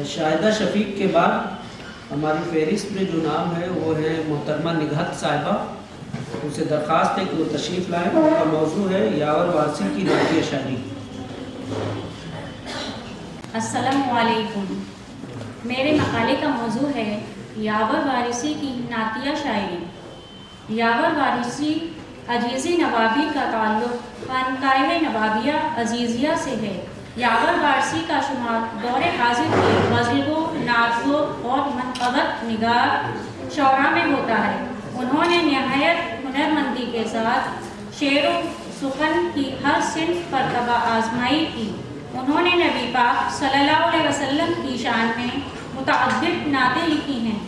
شاہدہ شفیق کے بعد ہماری فہرست میں جو نام ہے وہ ہے محترمہ نگہت صاحبہ. ان سے درخواست ہے کہ وہ تشریف لائیں. ان کا موضوع ہے یاور وارثی کی نعتیہ شاعری. السلام علیکم. میرے مقالے کا موضوع ہے یاور وارثی کی نعتیہ شاعری. یاور وارثی عزیزی نوابی کا تعلق خانقاہ نوابیہ عزیزیہ سے ہے. یاور وارثی کا شمار دور حاضر کے غزلگو، نعتگو اور منقبت نگار شعراء میں ہوتا ہے. انہوں نے نہایت ہنرمندی کے ساتھ شعر و سخن کی ہر صنف پر طبع آزمائی کی. انہوں نے نبی پاک صلی اللہ علیہ وسلم کی شان میں متعدد نعتیں لکھی ہیں.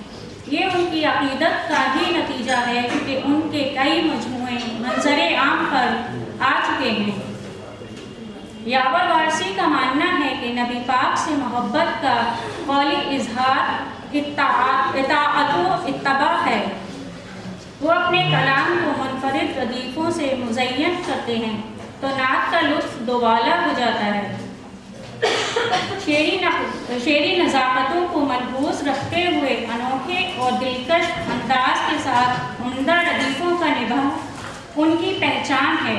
یہ ان کی عقیدت کا ہی نتیجہ ہے کہ ان کے کئی مجموعے منظر عام پر آ چکے ہیں. یاور وارثی کا ماننا ہے کہ نبی پاک سے محبت کا قولی اظہار اطاعت و اتباع ہے. وہ اپنے کلام کو منفرد ردیفوں سے مزین کرتے ہیں تو نعت کا لطف دوبالا ہو جاتا ہے. شعری نزاکتوں کو ملحوظ رکھتے ہوئے انوکھے اور دلکش انداز کے ساتھ عمدہ ردیفوں کا نبھاؤ ان کی پہچان ہے.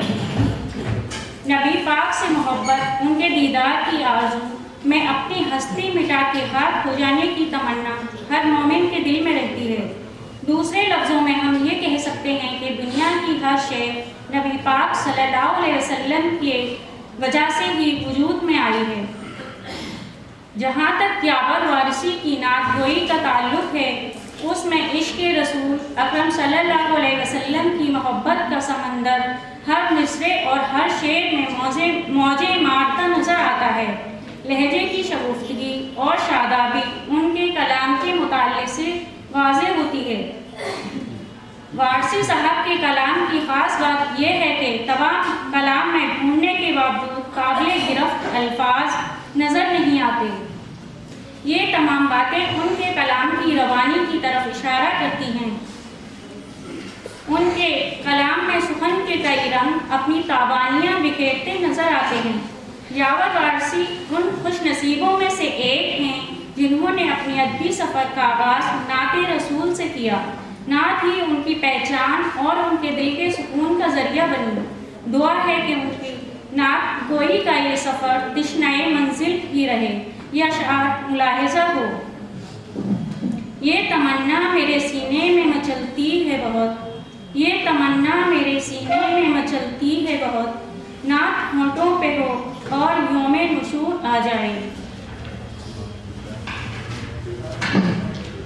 نبی پاک سے محبت، ان کے دیدار کی آرزو میں اپنی ہستی مٹا کے ہاتھ ہو جانے کی تمنا ہر مومن کے دل میں رہتی ہے. دوسرے لفظوں میں ہم یہ کہہ سکتے ہیں کہ دنیا کی ہر شے نبی پاک صلی اللہ علیہ وسلم کی وجہ سے ہی وجود میں آئی ہے. جہاں تک یاور وارثی کی نعت گوئی کا تعلق ہے، اس میں عشق رسول اکرم صلی اللہ علیہ وسلم کی محبت کا سمندر ہر مصرعے اور ہر شعر میں موجیں مارتا نظر آتا ہے. لہجے کی شگفتگی اور شادابی ان کے کلام کے مطالعے سے واضح ہوتی ہے. وارثی صاحب کے کلام کی خاص بات یہ ہے کہ تمام کلام میں ڈھونڈنے کے باوجود قابل گرفت الفاظ نظر نہیں آتے. یہ تمام باتیں ان کے کلام کی روانی کی طرف اشارہ کرتی ہیں. ان کے کلام میں سخن کے کئی رنگ اپنی تابانیاں بکھیرتے نظر آتے ہیں. یاور وارثی ان خوش نصیبوں میں سے ایک ہیں جنہوں نے اپنی ادبی سفر کا آغاز نعت رسول سے کیا. نعت ہی ان کی پہچان اور ان کے دل کے سکون کا ذریعہ بنی. دعا ہے کہ ان کی نعت گوئی کا یہ سفر تشنۂ منزل ہی رہے. یہ اشعار ملاحظہ ہو. یہ تمنا میرے سینے میں مچلتی ہے بہت، یہ تمنا میرے سینے میں مچلتی ہے بہت. نعت ہونٹوں پہ ہو اور یوم نشور آ جائے.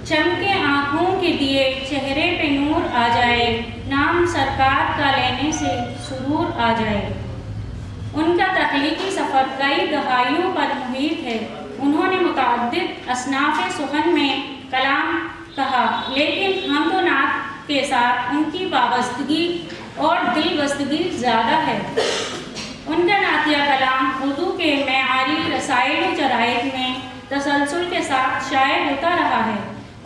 چمکے آنکھوں کے دیے چہرے پہ نور آ جائے. نام سرکار کا لینے سے سرور آ جائے. ان کا تخلیقی سفر کئی دہائیوں پر محیط ہے. انہوں نے متعدد اصناف سخن میں کلام کہا، لیکن حمد و نعت کے ساتھ ان کی وابستگی اور دل بستگی زیادہ ہے. ان کا نعتیہ کلام اردو کے معیاری رسائل و جرائد میں تسلسل کے ساتھ شائع ہوتا رہا ہے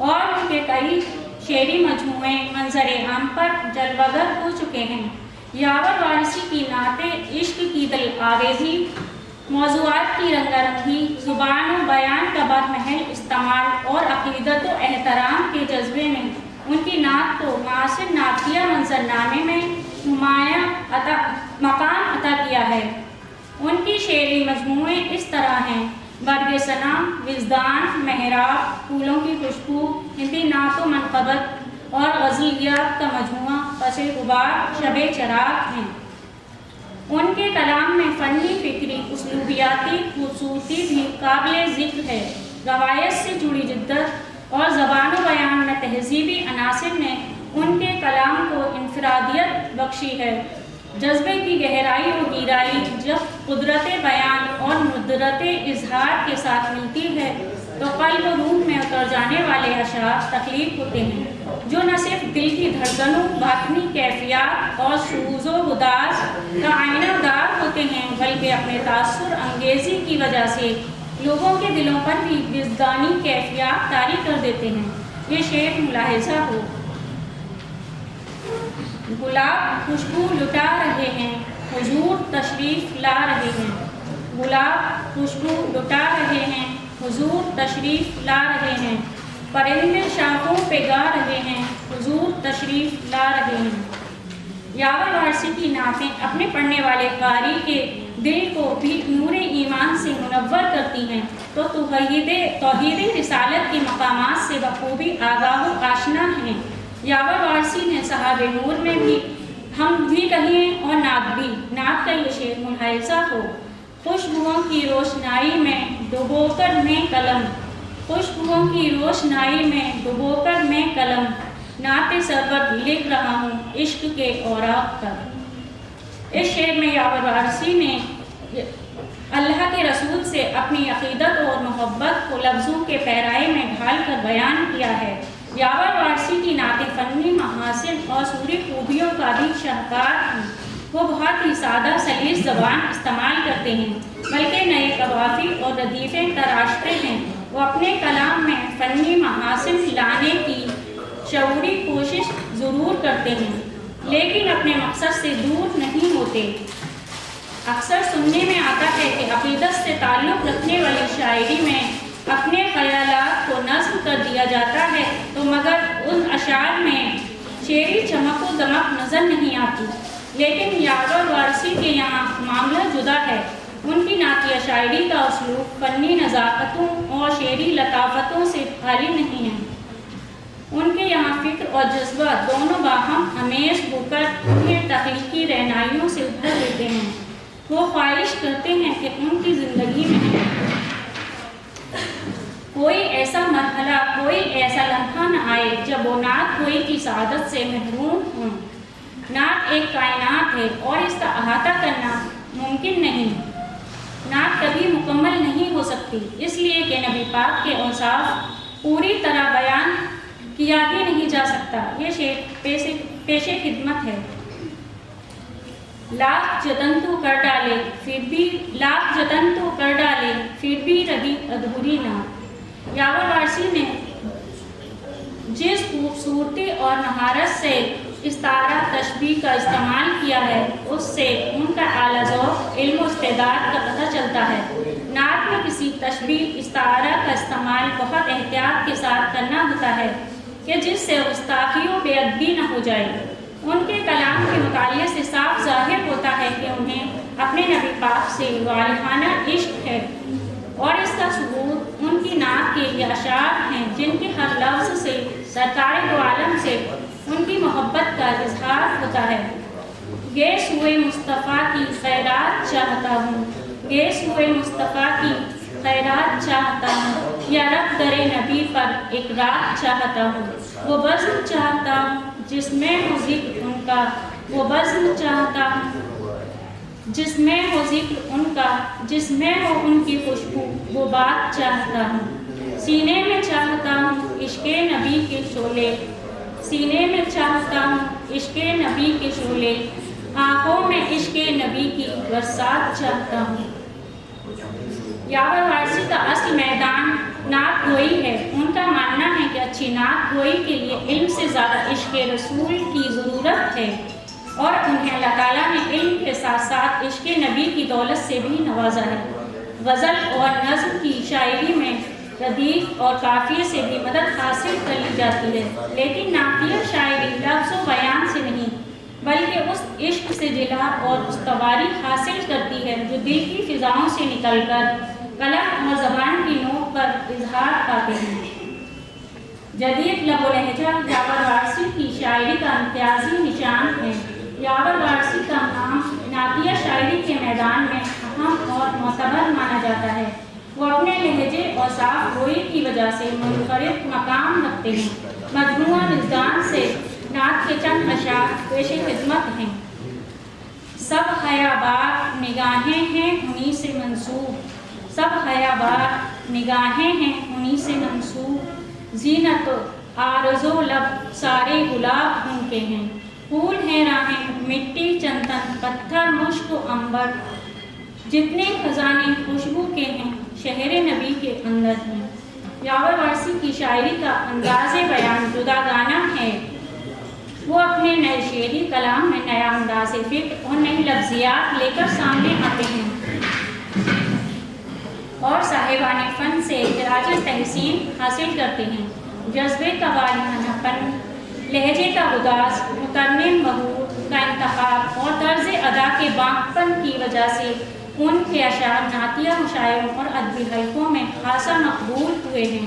اور ان کے کئی شعری مجموعے منظر عام پر جلوگر ہو چکے ہیں. یاور وارثی کی نعتیں عشق کی دل آویزی، موضوعات کی رنگا رنگی، زبان و بیان کا برمحل استعمال اور عقیدت و احترام کے جذبے نے ان کی نعت کو معاصر نعتیہ منظرنامے میں نمایاں مقام عطا کیا ہے. ان کی شعری مجموعے اس طرح ہیں: برگ ثنا، وجدان، محراب، پھولوں کی خوشبو، ہندی نعت و منقبت اور غزلیات کا مجموعہ پس غبار، شب چراغ ہیں. ان کے کلام میں فنی، فکری، اسلوبیاتی خوبصورتی بھی قابل ذکر ہے. روایت سے جڑی جدت اور زبان و بیان میں تہذیبی عناصر نے ان کے کلام کو انفرادیت بخشی ہے. جذبے کی گہرائی و گہرائی جب قدرت بیان اور ندرت اظہار کے ساتھ ملتی ہے تو قلب و روح میں اتر جانے والے اشعار تخلیق ہوتے ہیں جو نہ صرف دل کی دھڑکنوں، باطنی کیفیات اور شعوذ و گداز کا آئینہ دار ہوتے ہیں، بلکہ اپنے تاثر انگیزی کی وجہ سے لوگوں کے دلوں پر بھی وجدانی کیفیات طاری کر دیتے ہیں. یہ شعر ملاحظہ ہو. گلاب خوشبو لٹا رہے ہیں، حضور تشریف لا رہے ہیں. گلاب خوشبو لٹا رہے ہیں، حضور تشریف لا رہے ہیں، پرندے شاخوں پہ گا رہے ہیں، حضور تشریف لا رہے ہیں۔ یاور وارسی کی نعتیں اپنے پڑھنے والے قاری کے دل کو بھی نور ایمان سے منور کرتی ہیں تو توحید رسالت کے مقامات سے بخوبی آگاہ و آشنا ہیں۔ یاور وارسی نے صحاب نور میں بھی ہم بھی کہیں اور نعت بھی۔ نعت کا یہ شعر ملاحظہ ہو: خوشبوؤں کی روشنائی میں ڈبو کر میں قلم، خوشبوؤں کی روشنائی میں ڈبو کر میں قلم، نعت سرور لکھ رہا ہوں عشق کے اوراق پر۔ اس شعر میں یاور وارسی نے اللہ کے رسول سے اپنی عقیدت اور محبت کو لفظوں کے پیرائے میں ڈھال کر بیان کیا ہے۔ یاور وارسی کی نعتیں فنی محاسن اور سوری خوبیوں کا بھی شاہکار ہیں۔ وہ بہت ہی سادہ سلیس زبان استعمال کرتے ہیں، بلکہ نئے قوافی اور ردیفیں تراشتے ہیں۔ وہ اپنے کلام میں فنی محاسن لانے کی شعوری کوشش ضرور کرتے ہیں، لیکن اپنے مقصد سے دور نہیں ہوتے۔ اکثر سننے میں آتا ہے کہ عقیدت سے تعلق رکھنے والی شاعری میں اپنے خیالات کو نظم کر دیا جاتا ہے تو مگر ان اشعار میں شعری چمک و دمک نظر نہیں آتی۔ لیکن یاور وارسی کے یہاں معاملہ جدا ہے۔ ان کی نعتیہ شاعری کا اسلوب فنی نزاکتوں اور شعری لطافتوں سے خالی نہیں ہے۔ ان کے یہاں فکر اور جذبہ دونوں باہم امیز ہو کر انہیں تخلیقی رہنائیوں سے ابھر دیتے ہیں۔ وہ خواہش کرتے ہیں کہ ان کی زندگی میں کوئی ایسا مرحلہ، کوئی ایسا لمحہ نہ آئے جب وہ نعت گوئی کی سعادت سے محروم ہوں۔ نعت ایک کائنات ہے اور اس کا احاطہ کرنا ممکن نہیں۔ نعت کبھی مکمل نہیں ہو سکتی، اس لیے کہ نبی پاک کے اوصاف پوری طرح بیان کیا ہی نہیں جا سکتا۔ یہ شعر پیش خدمت ہے: لاکھ جتن تو کر ڈالے پھر بھی رہی ادھوری نعت۔ یاور وارسی نے جس خوبصورتی اور مہارت سے استعارہ تشبیہ کا استعمال کیا ہے اس سے ان کا اعلیٰ ذوق، علم و استعداد کا پتہ چلتا ہے۔ نعت میں کسی تشبیہ استعارہ کا استعمال بہت احتیاط کے ساتھ کرنا ہوتا ہے کہ جس سے گستاخی و بے ادبی نہ ہو جائے۔ ان کے کلام کے مطالعے سے صاف ظاہر ہوتا ہے کہ انہیں اپنے نبی پاک سے والہانہ عشق ہے، اور اس کا ثبوت ان کی نعت کے یہ اشعار ہیں جن کے ہر لفظ سے سرکار دو عالم سے ان کی محبت کا اظہار ہوتا ہے۔ گے سوئے مصطفیٰ کی خیرات چاہتا ہوں، گے سوئے مصطفیٰ کی خیرات چاہتا ہوں، یا رب در نبی پر ایک رات چاہتا ہوں۔ وہ بزم چاہتا ہوں جس میں ہو ذکر ان کا، وہ بزم چاہتا ہوں جس میں ہو ذکر ان کا، جس میں ہو ان کی خوشبو، وہ بات چاہتا ہوں۔ سینے میں چاہتا ہوں عشق نبی کے شعلے، سینے میں چاہتا ہوں عشق نبی کے شعلے، آنکھوں میں عشق نبی کی برسات چاہتا ہوں۔ یاور وارسی کا اصل میدان نعت گوئی ہے۔ ان کا ماننا ہے کہ اچھی نعت گوئی کے لیے علم سے زیادہ عشق رسول کی ضرورت ہے، اور انہیں اللہ تعالیٰ نے علم کے ساتھ ساتھ عشق نبی کی دولت سے بھی نوازا ہے۔ غزل اور نظم کی شاعری میں ردیف اور قافیے سے بھی مدد حاصل کر لی جاتی ہے، لیکن نعتیہ شاعری لفظ و بیان سے نہیں بلکہ اس عشق سے جلا اور استواری حاصل کرتی ہے جو دل کی فضاؤں سے نکل کر قلم اور زبان کی نوک پر اظہار پاتے ہیں۔ جدید لب و لہجہ یاور وارسی کی شاعری کا امتیازی نشان ہے۔ یاور وارسی کا نام نعتیہ شاعری کے میدان میں اہم اور معتبر مانا جاتا ہے۔ وہ اپنے لہجے اور صاف گوئی کی وجہ سے منفرد مقام رکھتے ہیں۔ مجموعہ وجدان سے نعت کے چند اشعار پیش خدمت ہیں: سب حیابار نگاہیں ہیں انہی سے منسوب، سب حیابار نگاہیں ہیں انہی سے منسوب، زینت عارض و لب سارے گلاب ان کے ہیں، پھول ہیں راہیں مٹی چندن پتھر مشک و عنبر، جتنے خزانے خوشبو کے ہیں شہر نبی کے اندر ہیں۔ یاور وارسی کی شاعری کا انداز بیان جداگانہ ہے۔ وہ اپنے نئے شعری کلام میں نیا انداز فکر اور نئی لفظیات لے کر سامنے آتے ہیں۔ اور صاحبان فن سے خراج تحسین حاصل کرتے ہیں۔ جذبے کا والہانہ پن، لہجے کا اداس، مترنم مغرور کا انتخاب اور طرز ادا کے بانکپن کی وجہ سے ان کے اشعار نعتیہ مشاعروں اور ادبی حلقوں میں خاصا مقبول ہوئے ہیں۔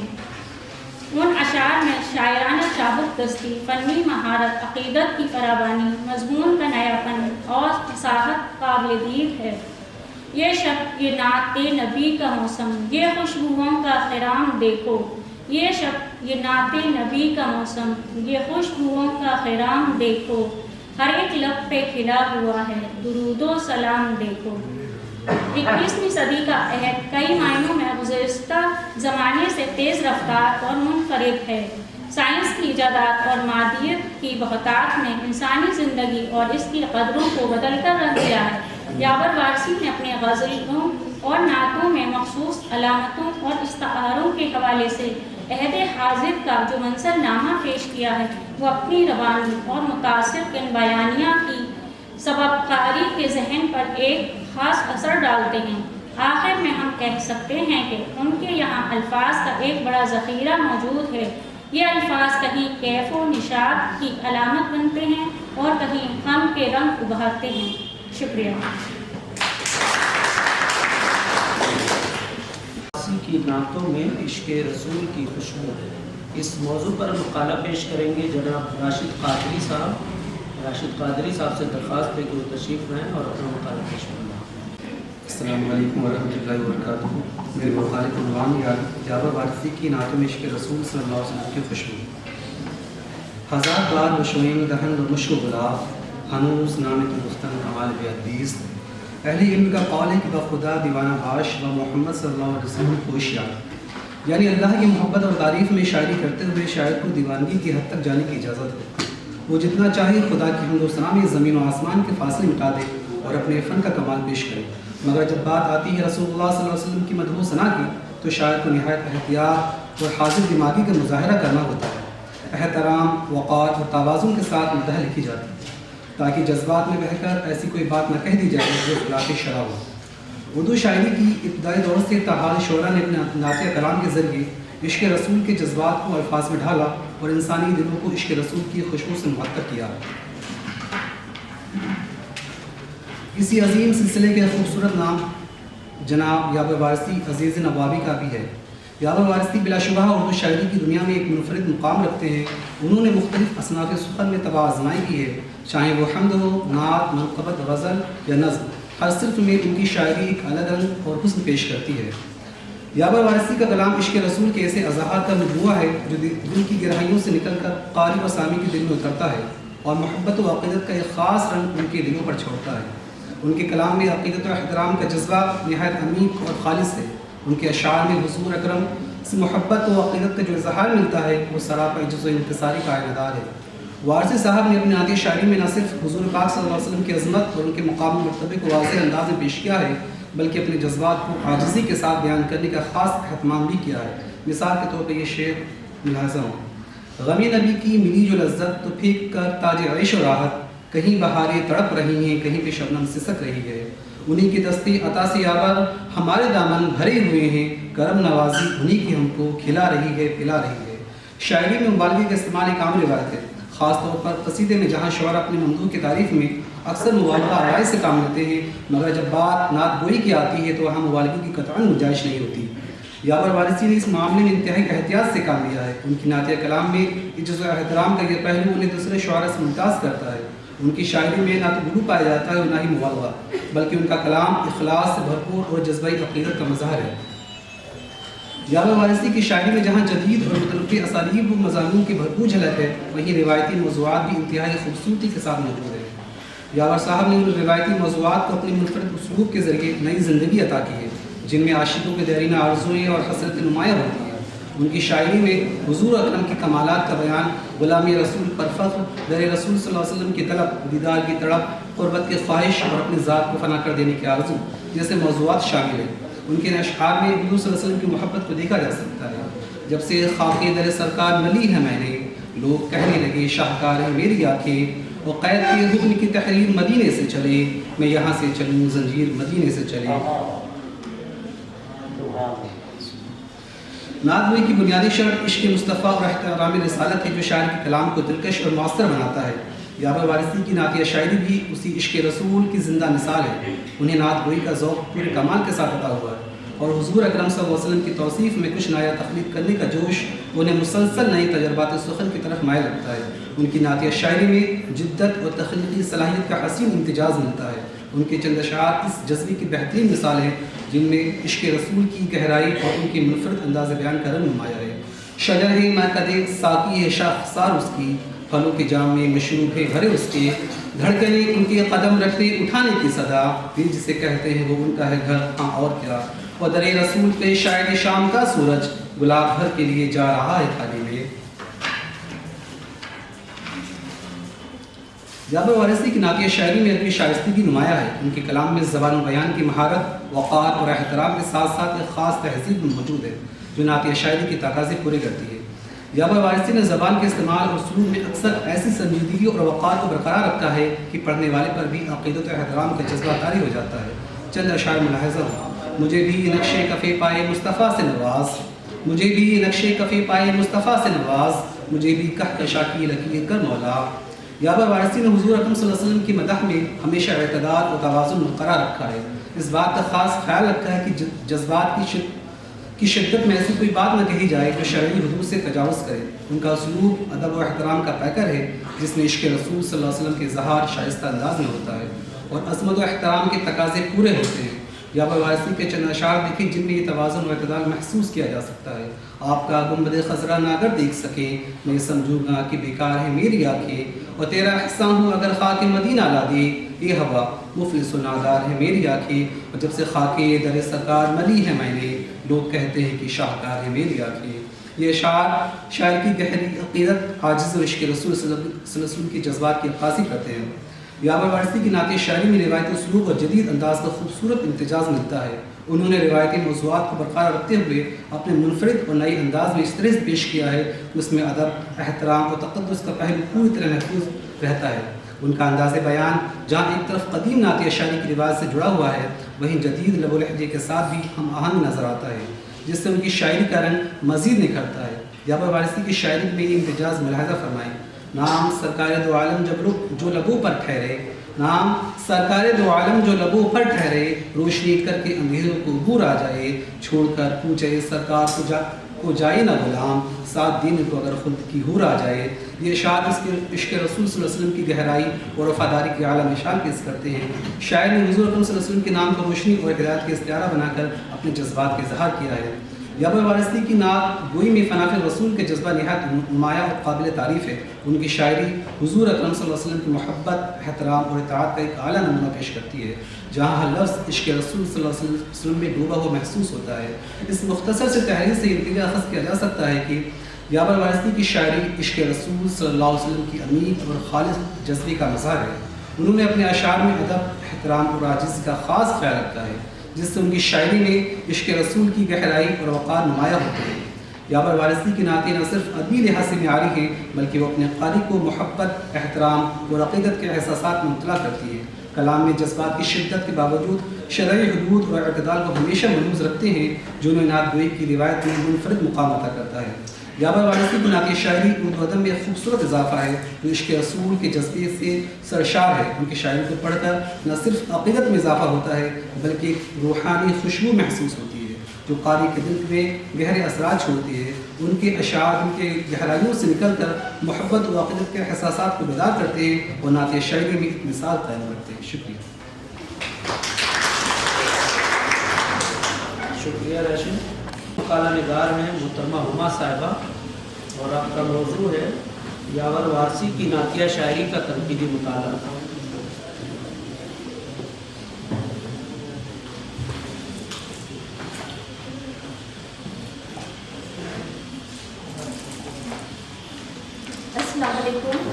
ان اشعار میں شاعرانہ چابک دستی، فنی مہارت، عقیدت کی فراوانی، مضمون کا نیاپن اور فصاحت قابل دید ہے۔ یہ شب یہ نعت نبی کا موسم، یہ خوشبوؤں کا خرام دیکھو، یہ شب یہ نعت نبی کا موسم، یہ خوشبوؤں کا خرام دیکھو، ہر ایک لب پہ کھلا ہوا ہے درود و سلام دیکھو۔ 21ویں صدی کا عہد کئی معنوں میں گزشتہ زمانے سے تیز رفتار اور منفرد ہے۔ سائنس کی ایجادات اور مادیت کی بہتات نے انسانی زندگی اور اس کی قدروں کو بدل کر رکھ دیا ہے۔ یاور وارثی نے اپنے غزلوں اور نعتوں میں مخصوص علامتوں اور استعاروں کے حوالے سے عہد حاضر کا جو منظر نامہ پیش کیا ہے، وہ اپنی روانی اور متاثر کن بیانیہ کی سبب کاری کے ذہن پر ایک خاص اثر ڈالتے ہیں۔ آخر میں ہم کہہ سکتے ہیں کہ ان کے یہاں الفاظ کا ایک بڑا ذخیرہ موجود ہے۔ یہ الفاظ کہیں کیف و نشاط کی علامت بنتے ہیں اور کہیں غم کے رنگ ابھارتے ہیں۔ شکریہ۔ کی نعتوں میں عشق رسول کی خوشبو، اس موضوع پر مقالہ پیش کریں گے جناب راشد قادری صاحب۔ راشد قادری صاحب سے درخواست ہے کہ وہ تشریف لائیں اور اپنا مقالہ پیش کریں۔ السلام علیکم ورحمۃ اللہ وبرکاتہ۔ میرے مقالے کا عنوان یاور وارثی کی نعتوں میں عشق رسول صلی اللہ علیہ وسلم کی خوشبو۔ ہزار بار وشوئیں دہن و مشک و گلاب، ہنوز نام تو گفتن کمال بیادیست۔ اہل علم کا قول ہے کہ بخدا دیوانہ باش و محمد صلی اللہ علیہ وسلم ہوشیار، یعنی اللہ کی محبت اور تعریف میں شاعری کرتے ہوئے شاعر کو دیوانگی کی حد تک جانے کی اجازت ہے۔ وہ جتنا چاہے خدا کی حمد و ثنا میں زمین و آسمان کے فاصلے مٹا دے اور اپنے فن کا کمال پیش کرے، مگر جب بات آتی ہے رسول اللہ صلی اللہ علیہ وسلم کی مدح و ثنا کی تو شاعر کو نہایت احتیاط اور حاضر دماغی کا مظاہرہ کرنا ہوتا ہے۔ احترام، وقار اور توازن کے ساتھ مدح لکھی جاتی ہے تاکہ جذبات میں بہہ کر ایسی کوئی بات نہ کہہ دی جائے جو خلاف شرع ہو۔ اردو شاعری کی ابتدائی دور سے تاحال شعراء نے اپنے نعتیہ کلام کے ذریعے عشق رسول کے جذبات کو الفاظ میں ڈھالا اور انسانی دلوں کو عشق رسول کی خوشبو سے معطر کیا۔ اسی عظیم سلسلے کے خوبصورت نام جناب یاور وارثی عزیز نوابی کا بھی ہے۔ یاور وارثی بلا شبہ اردو شاعری کی دنیا میں ایک منفرد مقام رکھتے ہیں۔ انہوں نے مختلف اصناف سخن میں طبع آزمائی کی ہے، چاہے وہ حمد ہو، نعت، منقبت، غزل یا نظم، ہر صنف میں ان کی شاعری ایک الگ رنگ اور حسن پیش کرتی ہے۔ یاور وارثی کا کلام عشق رسول کے ایسے اضاحات کا مجموعہ ہے جو دل کی گہرائیوں سے نکل کر قاری و سامی کے دل میں اترتا ہے اور محبت و عقیدت کا ایک خاص رنگ ان کے دلوں پر چھوڑتا ہے۔ ان کے کلام میں عقیدت و احترام کا جذبہ نہایت عمیق اور خالص ہے۔ ان کے اشعار میں حضور اکرم سے محبت و عقیدت کا جو اظہار ملتا ہے وہ سراپا عجز و انکساری کا عینادار ہے۔ وارثی صاحب نے اپنی نعتیہ شاعری میں نہ صرف حضور پاک صلی اللہ علیہ وسلم کی عظمت اور ان کے مقام و مرتبے کو واضح انداز میں پیش کیا ہے، بلکہ اپنے جذبات کو عاجزی کے ساتھ بیان کرنے کا خاص اہتمام بھی کیا ہے۔ مثال کے طور پر یہ شعر ملاحظہ ہوں: غمی نبی کی ملی جو لذت تو پھینک کر تاج عیش و راحت، کہیں بہاریں تڑپ رہی ہیں کہیں پہ شبنم سسک رہی ہے، انہی کی دستی عطا سے یاور ہمارے دامن بھرے ہوئے ہیں، کرم نوازی انہی کی ہم کو کھلا رہی ہے پلا رہی ہے۔ شاعری میں مبالغے کا استعمال ایک عام روایت ہے، خاص طور پر قصیدے میں جہاں شعراء اپنے ممدوح کی تعریف میں اکثر مبالغہ آرائش سے کام لیتے ہیں، مگر جب بات نعت گوئی کی آتی ہے تو وہاں مبالغے کی قطعاً گنجائش نہیں ہوتی۔ یاور وارثی نے اس معاملے میں انتہائی احتیاط سے کام لیا ہے۔ ان کی نعتیہ کلام میں عجز و احترام کا یہ پہلو انہیں دوسرے شعراء سے ممتاز کرتا ہے۔ ان کی شاعری میں نہ تو غلو پایا جاتا ہے اور نہ ہی مبالغہ، بلکہ ان کا کلام اخلاص سے بھرپور اور جذبائی عقیدت کا مظہر ہے۔ یاور وارثی کی شاعری میں جہاں جدید اور متنوع اسالیب و مضامین کی بھرپور جھلک ہے، وہیں روایتی موضوعات بھی انتہائی خوبصورتی کے ساتھ موجود ہیں۔ یاور صاحب نے ان روایتی موضوعات کو اپنے منفرد اسلوب کے ذریعے نئی زندگی عطا کی ہے، جن میں عاشقوں کے دیرینہ آرزوئیں اور حسرت نمایاں ہوتی ہیں۔ ان کی شاعری میں حضور اکرم کے کمالات کا بیان، غلامی رسول پر فخر، در رسول صلی اللہ علیہ وسلم کی طلب، دیدار کی تڑپ، قربت کی خواہش اور اپنی ذات کو فنا کر دینے کی آرزو جیسے موضوعات شامل ہیں۔ ان کے اشعار میں حضور صلی اللہ علیہ وسلم کی محبت کو دیکھا جا سکتا ہے۔ جب سے خاک در سرکار ملی ہے میں نے، لوگ کہنے لگے شاہکار ہے میری آنکھیں، وہ قید کے حکم کی تحریر مدینے سے چلے، میں یہاں سے چلوں زنجیر مدینے سے چلے۔ نعت گوئی کی بنیادی شرط عشق مصطفیٰ اور احترام رسالت ہے جو شاعر کے کلام کو دلکش اور مؤثر بناتا ہے۔ یابر وارثی کی نعتیہ شاعری بھی اسی عشق رسول کی زندہ مثال ہے۔ انہیں نعت گوئی کا ذوق پورے کمال کے ساتھ عطا ہوا ہے اور حضور اکرم صلی اللہ علیہ وسلم کی توصیف میں کچھ نیا تخلیق کرنے کا جوش انہیں مسلسل نئی تجربات سخن کی طرف مائل رکھتا ہے۔ ان کی نعتیہ شاعری میں جدت اور تخلیقی صلاحیت کا حسین امتزاج ملتا ہے۔ ان کے چند اشعار اس جذبے کی بہترین مثال ہیں جن میں عشق رسول کی گہرائی اور ان کی منفرد انداز بیان کا رنگ نمایاں ہے۔ شجر ہے مرکز ساقی ہے شاخسار اس کی، پھلوں کے جام میں مشروب ہے بھرے اس کے، دھڑکنے ان کے قدم رکھتے اٹھانے کی صدا، دل جسے کہتے ہیں وہ ان کا ہے گھر ہاں اور کیا، اور در رسول پہ شاید شام کا سورج گلاب بھر کے لیے جا رہا ہے تھالی میں۔ یابر وارثی کی نعتیہ شاعری میں ادبی شائستگی نمایاں ہے۔ ان کے کلام میں زبان و بیان کی مہارت، وقار اور احترام کے ساتھ ساتھ ایک خاص تہذیب موجود ہے جو نعتیہ شاعری کی تقاضے پورے کرتی ہے۔ یابر وارثی نے زبان کے استعمال اور سلوک میں اکثر ایسی سنجیدگی اور وقار کو برقرار رکھا ہے کہ پڑھنے والے پر بھی عقیدت و احترام کا جذبہ طاری ہو جاتا ہے۔ چند اشعار ملاحظہ ہو۔ مجھے بھی نقش کفے پائے مصطفیٰ سے نواز، مجھے بھی نقش کفے پائے مصطفیٰ سے نواز، مجھے بھی کہکشا کی لکیر کر مولا۔ یابر وارثی نے حضور اکرم صلی اللہ علیہ وسلم کی مدح میں ہمیشہ اعتدال اور توازن برقرار رکھا ہے۔ اس بات کا خاص خیال رکھا ہے کہ جذبات کی شدت میں ایسی کوئی بات نہ کہی جائے جو شرعی حدود سے تجاوز کرے۔ ان کا اسلوب ادب و احترام کا پیکر ہے جس میں عشق رسول صلی اللہ علیہ وسلم کے اظہار شائستہ انداز میں ہوتا ہے اور عظمت و احترام کے تقاضے پورے ہوتے ہیں۔ یابر وارثی کے چند اشعار دیکھیں جن میں یہ توازن و اعتدال محسوس کیا جا سکتا ہے۔ آپ کا گنبد خضرا نہ اگر دیکھ سکیں میں سمجھوں گا کہ بیکار ہے میری آنکھیں، اور تیرا احسان ہوں اگر خاک مدینہ لا دے، یہ ہوا مفلس و نادار ہے میری آنکھیں، اور جب سے خاک در سرکار ملی ہے میں نے، لوگ کہتے ہیں کہ شاہکار ہے میری آنکھیں۔ یہ اشعار شاعر کی گہری عقیدت، عاجز و عشق رسول صلی اللہ علیہ وسلم کی جذبات کی عکاسی کرتے ہیں۔ یابر وارثی کی نعتیہ شاعری میں روایتی اسلوب اور جدید انداز کا خوبصورت امتزاج ملتا ہے۔ انہوں نے روایتی موضوعات کو برقرار رکھتے ہوئے اپنے منفرد اور نئی انداز میں اس طرح سے پیش کیا ہے اس میں ادب، احترام اور تقدس کا پہلو پوری طرح محفوظ رہتا ہے۔ ان کا انداز بیان جہاں ایک طرف قدیم نعتیہ شاعری کی روایت سے جڑا ہوا ہے، وہیں جدید لب و لہجے کے ساتھ بھی ہم آہنگ نظر آتا ہے جس سے ان کی شاعری کا رنگ مزید نکھرتا ہے۔ یابر وارثی کی شاعری میں یہ امتزاج ملاحظہ فرمائیں۔ نام سرکار دو عالم جو لبوں پر ٹھہرے، نام سرکار دو عالم جو لبوں پر ٹھہرے، روشنی کر کے اندھیروں کو عبور آ جائے، چھوڑ کر پوچھے سرکار کو جائے نہ غلام، ساتھ دین کو اگر خود کی حور آ جائے۔ یہ اشعار اس کے عشق رسول صلی اللہ علیہ وسلم کی گہرائی اور وفاداری کی اعلیٰ مثال پیش کرتے ہیں۔ شاعر نے حضور اکرم صلی اللہ علیہ وسلم کے نام کو روشنی اور ہدایت کے استعارہ بنا کر اپنے جذبات کا اظہار کیا ہے۔ یابر وارثی کی نعت گوئی میں فناف رسول کے جذبہ نہایت نمایاں اور قابل تعریف ہے۔ ان کی شاعری حضور اکرم صلی اللہ علیہ وسلم کی محبت، احترام اور اطاعت کا ایک اعلیٰ نمونہ پیش کرتی ہے جہاں ہر لفظ عشق رسول صلی اللہ علیہ وسلم میں ڈوبا ہوا محسوس ہوتا ہے۔ اس مختصر سے تحریر سے انتباہ اخذ کیا جا سکتا ہے کہ یابر وارثی کی شاعری عشق رسول صلی اللہ علیہ وسلم کی عمیق اور خالص جذبے کا مظہر ہے۔ انہوں نے اپنے اشعار میں ادب، احترام اور عاجزی کا خاص خیال رکھا ہے جس سے ان کی شاعری میں عشق رسول کی گہرائی اور وقار نمایاں ہوتے ہیں۔ یابر وارثی کی نعتیں نہ صرف ادبی لحاظ سے معیاری ہیں بلکہ وہ اپنے قاری کو محبت، احترام اور عقیدت کے احساسات میں مطلع کرتی ہے۔ کلام میں جذبات کی شدت کے باوجود شرعی حدود اور اعتدال کو ہمیشہ ملحوظ رکھتے ہیں جو انہیں نعت گوئی کی روایت میں منفرد مقام عطا کرتا ہے۔ یابر وارثی کی نعتیہ شاعری اردو ادب میں ایک خوبصورت اضافہ ہے جو عشق رسول کے جذبے سے سرشار ہے۔ ان کی شاعری کو پڑھ کر نہ صرف عقیدت میں اضافہ ہوتا ہے بلکہ ایک روحانی خوشبو محسوس ہوتی ہے جو قاری کے دل میں گہرے اثرات چھوڑتی ہے۔ ان کے اشعار ان کے گہرائیوں سے نکل کر محبت و عقیدت کے احساسات کو بیدار کرتے ہیں اور نعتیہ شاعری میں ایک مثال قائم کرتے ہیں۔ شکریہ۔ شکریہ راشد۔ مقالہ نگار ہیں محترمہ ہما صاحبہ اور آپ کا موضوع ہے یاور وارثی کی نعتیہ شاعری کا تنقیدی مطالعہ۔ السلام علیکم۔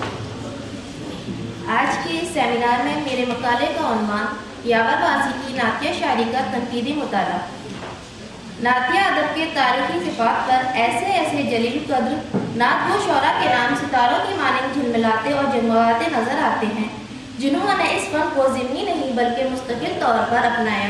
آج کے اس سیمینار میں میرے مقالے کا عنوان یاور وارثی کی نعتیہ شاعری کا تنقیدی مطالعہ۔ نعتیہ ادب کے تاریخی صفات پر ایسے جلیل قدر نعت گو شعراء کے نام ستاروں کی مانند جھلملاتے اور جگمگاتے نظر آتے ہیں جنہوں نے اس فن کو ضمنی نہیں بلکہ مستقل طور پر اپنایا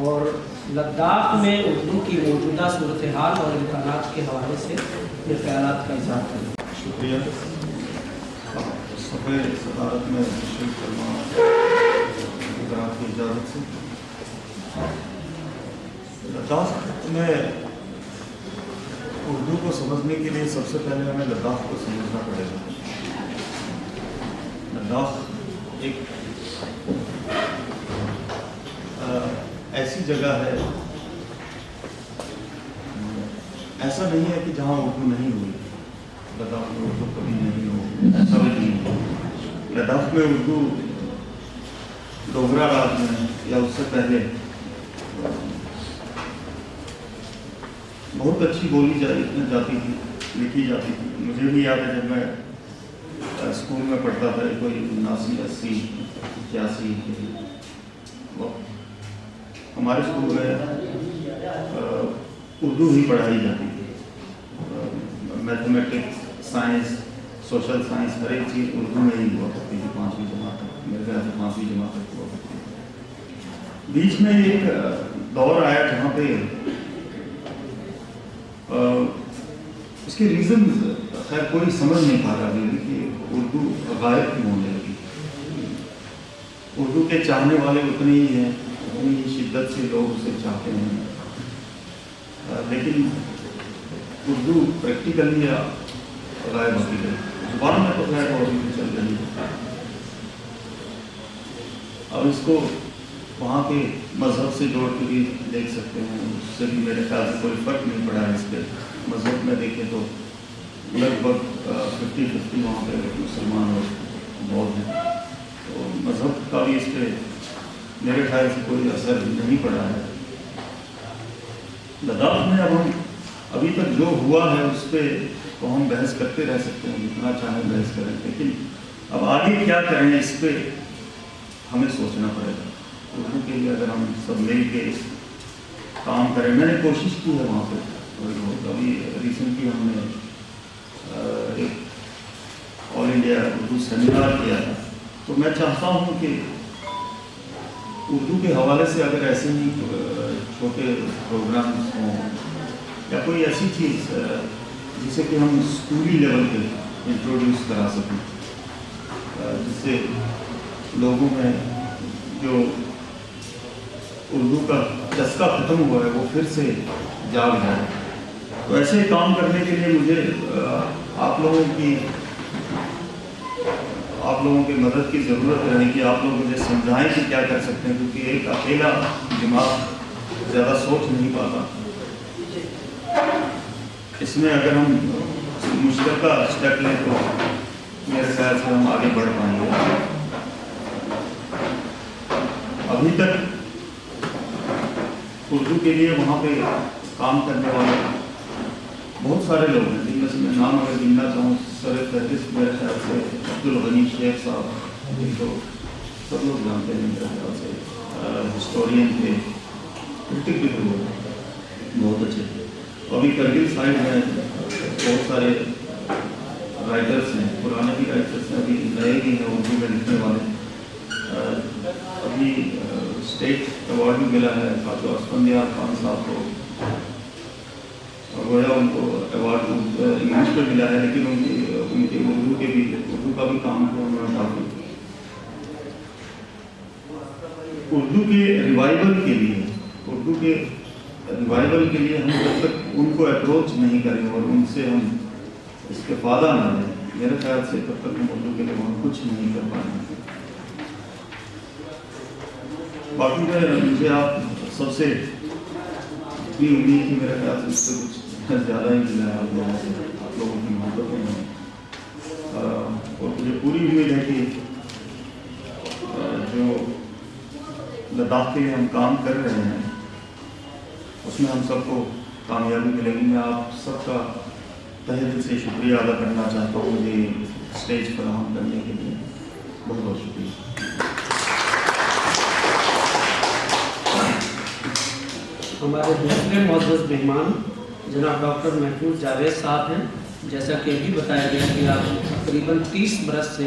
اور لداخ میں اردو کی موجودہ صورتحال اور امکانات کے حوالے سے اپنے خیالات کا اظہار کریں۔ شکریہ۔ صفحہ صدارت میں تشریف فرما حضرات کی اجازت سے لداخ میں اردو کو سمجھنے کے لیے سب سے پہلے ہمیں لداخ کو سمجھنا پڑے گا۔ لداخ ایک ایسی جگہ ہے، ایسا نہیں ہے کہ جہاں اردو نہیں ہوئی، لداخ میں اردو کبھی نہیں ہو، ایسا بھی نہیں ہے۔ لداخ میں اردو ڈوگرا راج میں یا اس سے پہلے بہت اچھی بولی جاتی تھی، لکھی جاتی تھی۔ مجھے بھی یاد ہے جب میں اسکول میں پڑھتا تھا، کوئی 79 80 81 ہمارے اسکول میں اردو ہی پڑھائی جاتی تھی۔ میتھمیٹکس، سائنس، سوشل سائنس، ہر ایک چیز اردو میں ہی ہوا کرتی تھی 5ویں جماعت تک، میرے خیال سے 5ویں جماعت تک ہوا کرتی تھی۔ بیچ میں ایک دور آیا جہاں پہ اس کے ریزن خیر کوئی سمجھ نہیں پا رہا کہ اردو غائب کیوں ہونے لگی۔ اردو کے چاہنے والے اتنے ہی ہیں، اتنی ہی شدت سے لوگ اسے چاہتے ہیں، لیکن اردو پریکٹیکلی غائب ہوتی ہے۔ زبان میں تو خیر اور بھی چل رہی ہے۔ اب اس کو وہاں کے مذہب سے جوڑ کے بھی دیکھ سکتے ہیں، اس سے بھی میرے خیال سے کوئی فرق نہیں پڑا ہے۔ اس پہ مذہب میں دیکھیں تو لگ بھگ 50-50 وہاں پہ مسلمان اور بودھ ہیں، تو مذہب کا بھی اس پہ میرے خیال سے کوئی اثر نہیں پڑا ہے۔ لداخ میں اب ہم ابھی تک جو ہوا ہے اس پہ تو ہم بحث کرتے رہ سکتے ہیں، جتنا چاہیں بحث کریں، لیکن اب آگے کیا کریں اس پہ ہمیں سوچنا پڑے گا۔ اردو کے لیے اگر ہم سب مل کے کام کریں، میں نے کوشش کی ہے وہاں پہ، ابھی ریسنٹلی ہم نے ایک آل انڈیا اردو سیمینار کیا تھا، تو میں چاہتا ہوں کہ اردو کے حوالے سے اگر ایسے ہی چھوٹے پروگرامس ہوں یا کوئی ایسی چیز جسے کہ ہم اسکولی لیول پہ انٹروڈیوس کرا سکیں، جس سے لوگوں میں جو اردو کا چسکا ختم ہوا ہے وہ پھر سے جاگ جائے۔ تو ایسے کام کرنے کے لیے مجھے آپ لوگوں کی مدد کی ضرورت ہے کہ آپ لوگ مجھے سمجھائیں کہ کیا کر سکتے ہیں، کیونکہ ایک اکیلا دماغ زیادہ سوچ نہیں پاتا۔ اس میں اگر ہم مشترکہ اسٹیپ لیں تو میرے خیال سے ہم آگے بڑھ پائیں گے۔ ابھی تک اردو کے لیے وہاں پہ کام کرنے والے بہت سارے لوگ ہیں، جن میں سے میں نام اگر گننا چاہوں، سر فہرست میرے خیال سے عبدالغنی شیخ صاحب، جن کو سب لوگ جانتے ہیں میرے خیال سے، ہسٹورین تھے، کرٹک بھی تھے، بہت اچھے تھے۔ ابھی کرگل سائڈ میں بہت سارے رائٹرس ہیں، پرانے بھی رائٹرس ہیں، ابھی نئے بھی ہیں اردو میں لکھنے والے۔ ابھی اسٹیٹ ایوارڈ بھی ملا ہے خواجہ اسفندیار خان صاحب کو، اور گویا ان کو ایوارڈ انگلش پہ ملا ہے، لیکن ان کی اردو کا بھی کام کیا انہوں نے کافی۔ اردو کے ریوائول کے لیے ہم جب تک ان کو اپروچ نہیں کریں اور ان سے ہم استفادہ نہ لیں، میرے خیال سے تب تک ہم اردو کے لیے وہاں کچھ نہیں کر پائیں گے۔ باقی مجھے آپ سب سے اتنی امید تھی، میرے خیال سے اس سے کچھ زیادہ ہی ملا ہے آپ لوگوں سے، آپ لوگوں کی محبتیں ہیں، اور مجھے پوری امید ہے کہ جو لداخ کے لیے ہم کام کر رہے ہیں اس میں ہم سب کو کامیابی ملے گی۔ میں آپ سب کا تہہ دل سے شکریہ ادا کرنا چاہتا ہوں مجھے اسٹیج فراہم کرنے کے لیے، بہت بہت شکریہ۔ ہمارے دوسرے معزز مہمان جناب ڈاکٹر محفوظ جاوید صاحب ہیں۔ جیسا کہ ابھی بتایا گیا کہ آپ تقریباً 30 برس سے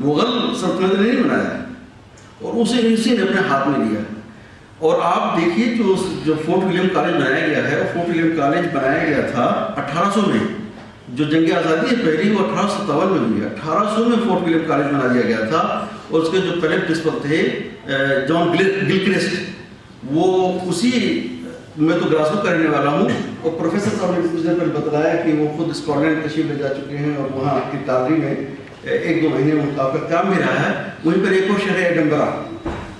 مغل سلطنت نے نہیں بنایا ہے، اور اسے اسی نے اپنے ہاتھ میں لیا ہے۔ اور آپ دیکھیے جو فورٹ ولیم کالج بنایا گیا ہے، فورٹ ولیم کالج بنایا گیا تھا 1800 میں، جو جنگ آزادی ہے پہلی وہ 1857 میں ہوئی ہے، 1800 میں فورٹ ولیم کالج بنا دیا گیا تھا، اور اس کے جو پہلے پرنسپل تھے جان گلکرسٹ، وہ اسی میں تو گلاسگو کا رہنے والا ہوں، اور پروفیسر صاحب نے کچھ دن پہلے بتایا کہ وہ خود اسکاٹ لینڈ تشریف لے جا چکے ہیں، اور وہاں کی کالری میں 1-2 مہینے ان کا کام بھی رہا ہے۔ وہیں پر ایک اور شہر ہے ایڈنبرا،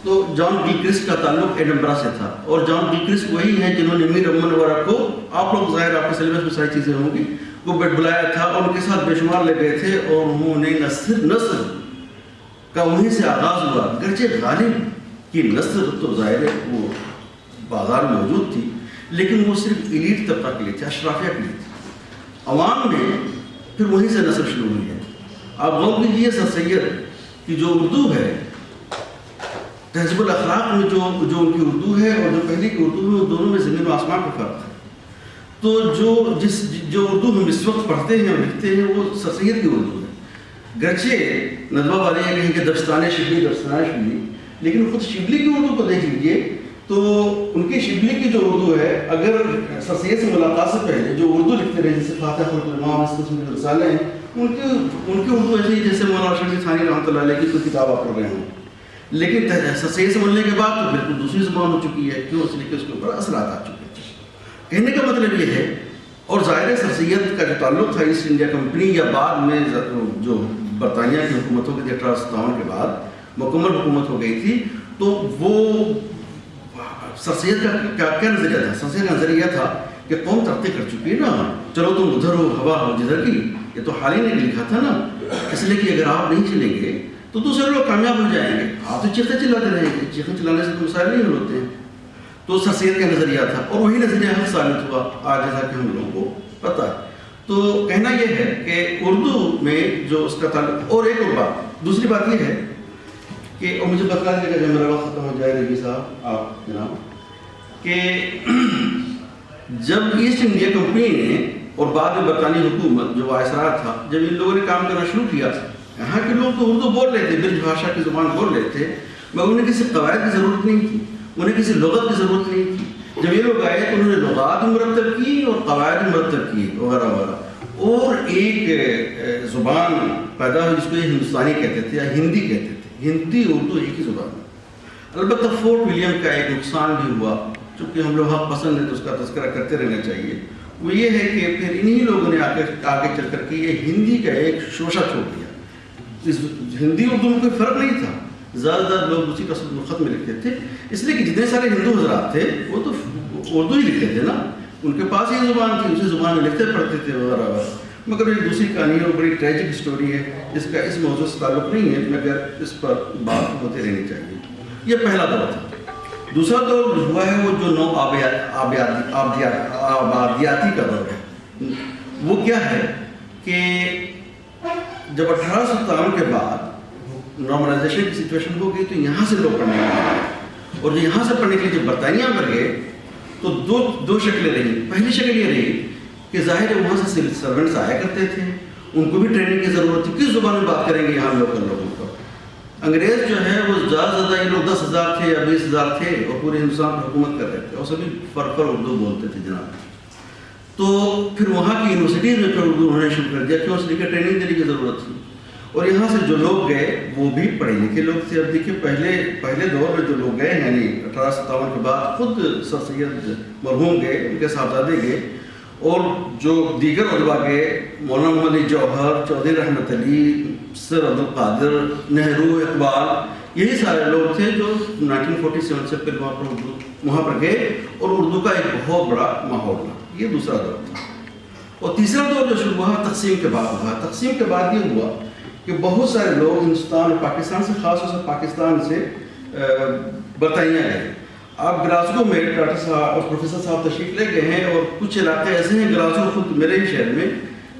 تو جان گلکرسٹ کا تعلق ایڈنبرا سے تھا، اور جان گلکرسٹ وہی ہیں جنہوں نے میر امن وغیرہ کو، آپ لوگ ظاہر آپ کے سلیبس میں ساری چیزیں ہوں گی، کو بلایا تھا، اور ان کے ساتھ بے شمار لے گئے تھے، اور انہوں نے نثر کا وہیں سے آغاز ہوا، گرچہ غالب کی نثر تو ظاہر ہے وہ بازار میں موجود تھی، لیکن وہ صرف ایلیٹ طبقہ کے لیے تھی، اشرافیہ کے لیے تھی۔ عوام میں پھر وہیں سے نثر شروع ہوئی ہے۔ آپ غور کیجیے سر سید کی جو اردو ہے، تہذیب الاخلاق میں جو ان کی اردو ہے اور جو پہلے کی اردو ہے، دونوں میں زمین و آسمان کا فرق ہے۔ تو جو اردو ہم اس وقت پڑھتے ہیں اور لکھتے ہیں وہ سر سید کی اردو ہے، گرچہ ندوہ والے یہ کہیں کہ دبستان شبلی، لیکن خود شبلی کی اردو کو دیکھ لیجیے تو ان کی شبلی کی جو اردو ہے، اگر سر سید سے ملاقات سے پہلے جو اردو لکھتے رہے جیسے فاتح خلق الامام اس قسم کے رسالے ہیں، ان کی اردو ایسی ہی جیسے مولانا شمس ثانی رحمۃ اللہ علیہ کی کوئی کتاب آپ پڑھ رہے ہوں، لیکن سر سید سے ملنے کے بعد تو بالکل دوسری زبان ہو چکی ہے، کیوں؟ اس لیے کہ اس کے اوپر اثرات آ چکے ہیں۔ کہنے کا مطلب یہ ہے، اور ظاہر سر سید کا جو تعلق تھا ایسٹ انڈیا کمپنی یا بعد میں جو برطانیہ کی حکومتوں کے 1857 کے بعد مکمل حکومت ہو گئی تھی، تو وہ سر سید کا کیا نظریہ تھا؟ سر سید کا نظریہ تھا کہ قوم ترقی کر چکی ہے نا، چلو تم ادھر ہو، ہوا ہو جدھر کی، یہ تو حال ہی نے لکھا تھا نا، اس لیے کہ اگر آپ نہیں چلیں گے تو دوسرے لوگ کامیاب ہو جائیں گے، آپ تو چیخیں چلاتے رہیں گے، چیخیں چلانے سے تو مسائل نہیں ہوتے ہیں۔ تو سر سید کا نظریہ تھا، اور وہی نظریہ حق ثابت ہوا آج جیسا کہ ہم لوگوں کو پتہ ہے۔ تو کہنا یہ ہے کہ اردو میں جو اس کا تعلق، اور ایک اور بات، دوسری بات یہ ہے کہ، اور مجھے بتا دیجیے گا جب میرا وقت ختم ہو جائے رضوی صاحب آپ جناب، کہ جب ایسٹ انڈیا کمپنی نے اور بعد میں برطانوی حکومت جو وائسرا تھا، جب ان لوگوں نے کام کرنا شروع کیا، یہاں کے لوگ تو اردو بول رہے تھے، برج بھاشا کی زبان بول رہے تھے، مگر انہیں کسی قواعد کی ضرورت نہیں تھی، انہیں کسی لغت کی ضرورت نہیں تھی۔ جب یہ لوگ آئے تو انہوں نے لغات مرتب کی اور قواعد مرتب کی وغیرہ وغیرہ، اور ایک زبان پیدا ہوئی جس کو یہ ہندوستانی کہتے تھے یا ہندی کہتے تھے، ہندی اردو ایک ہی زبان ہے۔ البتہ فورٹ ولیم کا ایک نقصان بھی ہوا، چونکہ ہم لوگ حق پسند ہیں تو اس کا تذکرہ کرتے رہنا چاہیے، وہ یہ ہے کہ پھر انہی لوگوں نے آگے چل کر کے یہ ہندی کا ایک شوشہ چھوڑ دیا۔ ہندی اردو میں کوئی فرق نہیں تھا، زیادہ تر لوگ اسی کا خط میں لکھتے تھے، اس لیے کہ جتنے سارے ہندو حضرات تھے وہ تو اردو ہی لکھتے تھے نا، ان کے پاس یہ زبان تھی، اسی زبان میں لکھتے پڑھتے تھے وغیرہ وغیرہ۔ مگر ایک دوسری کہانی ہے اور بڑی ٹریجک اسٹوری ہے، اس کا اس موضوع سے تعلق نہیں ہے، مگر اس پر بات ہوتی رہنی چاہیے۔ یہ پہلا دور تھا۔ دوسرا دور ہوا ہے وہ جو نو آبادیاتی کا دور ہے۔ وہ کیا ہے کہ جب 1857 کے بعد نارملائزیشن کی سچویشن ہو گئی تو یہاں سے لوگ پڑھنے لگے، اور جو یہاں سے پڑھنے کے لیے جب برطانیہ میں گئے تو دو شکلیں رہی۔ پہلی شکل یہ رہی کہ ظاہر ہے وہاں سے سرونٹس آیا کرتے تھے، ان کو بھی ٹریننگ کی ضرورت تھی، کس زبان میں بات کریں گے یہاں لوکل لوگوں کو۔ انگریز جو ہے وہ زیادہ سے زیادہ یہ لوگ 10,000 تھے یا 20,000 تھے، اور پورے ہندوستان پر حکومت کر رہے تھے، اور سبھی پر اردو بولتے تھے جناب۔ تو پھر وہاں کی یونیورسٹیز میں پھر اردو انہوں نے شروع کر دیا، کیوں؟ اس لیے کہ ٹریننگ دینے کی ضرورت تھی، اور یہاں سے جو لوگ گئے وہ بھی پڑھے لکھے لوگ تھے۔ اب دیکھیے پہلے دور میں جو لوگ گئے، یعنی 1857 کے بعد خود سر سید مرحوم گئے، ان کے صاحبزادے گئے، اور جو دیگر علماء گئے، مولانا محمد علی جوہر، چودھری رحمت علی، سر عبد القادر، نہرو، اقبال، یہی سارے لوگ تھے جو 1947 سے پھر وہاں پر گئے، اور اردو کا ایک بہت بڑا ماحول تھا۔ یہ دوسرا دور تھا۔ اور تیسرا دور جو شروع ہوا تقسیم کے بعد ہوا۔ تقسیم کے بعد یہ ہوا کہ بہت سارے لوگ ہندوستان اور پاکستان سے، خاص طور سے پاکستان سے برطانیہ گئے۔ آپ گلاسگو میں ڈاکٹر صاحب اور پروفیسر صاحب تشریف لے گئے ہیں، اور کچھ علاقے ایسے ہیں، گلاسگو خود میرے ہی شہر میں،